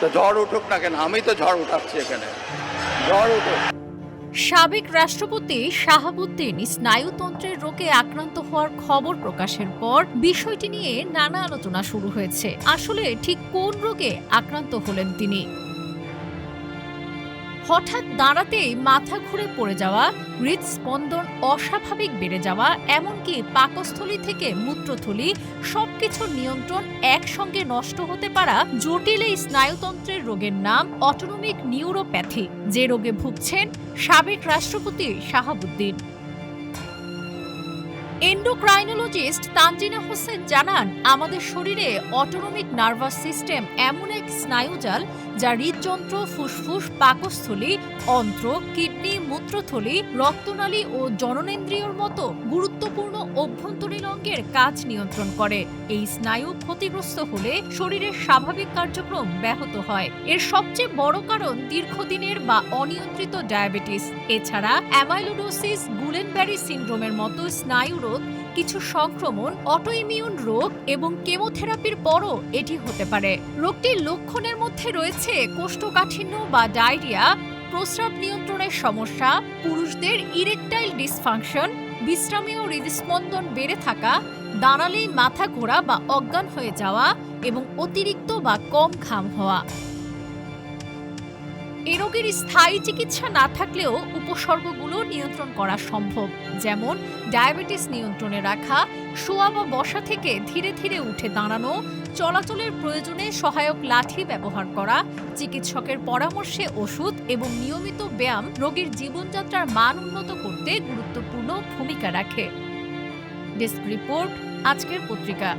তো ঝড় উঠুক না কেন, আমি তো ঝড় উঠাচ্ছি এখানে, ঝড় উঠুক। সাবেক রাষ্ট্রপতি শাহাবুদ্দিন স্নায়ুতন্ত্রের রোগে আক্রান্ত হওয়ার খবর প্রকাশের পর বিষয়টি নিয়ে নানা আলোচনা শুরু হয়েছে। আসলে ঠিক কোন রোগে আক্রান্ত হলেন তিনি? হঠাৎ দাঁড়াতেই মাথা ঘুরে পড়ে যাওয়া, হৃদস্পন্দন অস্বাভাবিক বেড়ে যাওয়া, এমনকি পাকস্থলী থেকে মূত্রথলি সবকিছুর নিয়ন্ত্রণ একসঙ্গে নষ্ট হতে পারা জটিল এই স্নায়ুতন্ত্রের রোগের নাম অটোনমিক নিউরোপ্যাথি, যে রোগে ভুগছেন সাবেক রাষ্ট্রপতি শাহাবুদ্দিন। এন্ডোক্রাইনোলজিস্ট তানজিনা হোসেন জানান, আমাদের শরীরে অটোনমিক নার্ভাস সিস্টেম এমন এক স্নায়ুজাল যা হৃদযন্ত্র, ফুসফুস, পাকস্থলী, অন্ত্র, কিডনি, মূত্রথলি, রক্তনালী ও জননেন্দ্রিয়র মতো গুরুত্বপূর্ণ অভ্যন্তরীণ অঙ্গের কাজ নিয়ন্ত্রণ করে। এই স্নায়ু ক্ষতিগ্রস্ত হলে শরীরের স্বাভাবিক কার্যক্রম ব্যাহত হয়। এর সবচেয়ে বড় কারণ দীর্ঘদিনের বা অনিয়ন্ত্রিত ডায়াবেটিস। এছাড়া অ্যামাইলোডোসিস, গুলেনব্যারি সিনড্রোমের মতো স্নায়ু রোগ, কিছু সংক্রমণ, অটোইমিউন রোগ এবং কেমোথেরাপির পরও এটি হতে পারে। রোগটির লক্ষণের মধ্যে রয়েছে কোষ্ঠকাঠিন্য বা ডায়রিয়া, প্রস্রাব নিয়ন্ত্রণের সমস্যা, পুরুষদের ইরেকটাইল ডিসফাংশন, বিশ্রামী ও হৃদস্পন্দন বেড়ে থাকা, দাঁড়ালেই মাথা ঘোরা বা অজ্ঞান হয়ে যাওয়া এবং অতিরিক্ত বা কম ঘাম হওয়া। এ রোগের স্থায়ী চিকিৎসা না থাকলেও উপসর্গগুলো নিয়ন্ত্রণ করা সম্ভব, যেমন ডায়াবেটিস নিয়ন্ত্রণে রাখা, শোয়া বা বসা থেকে ধীরে ধীরে উঠে দাঁড়ানো, চলাচলের প্রয়োজনে সহায়ক লাঠি ব্যবহার করা, চিকিৎসকের পরামর্শে ওষুধ এবং নিয়মিত ব্যায়াম রোগীর জীবনযাত্রার মান উন্নত করতে গুরুত্বপূর্ণ ভূমিকা রাখে। ডেস্ক রিপোর্ট, আজকের পত্রিকা।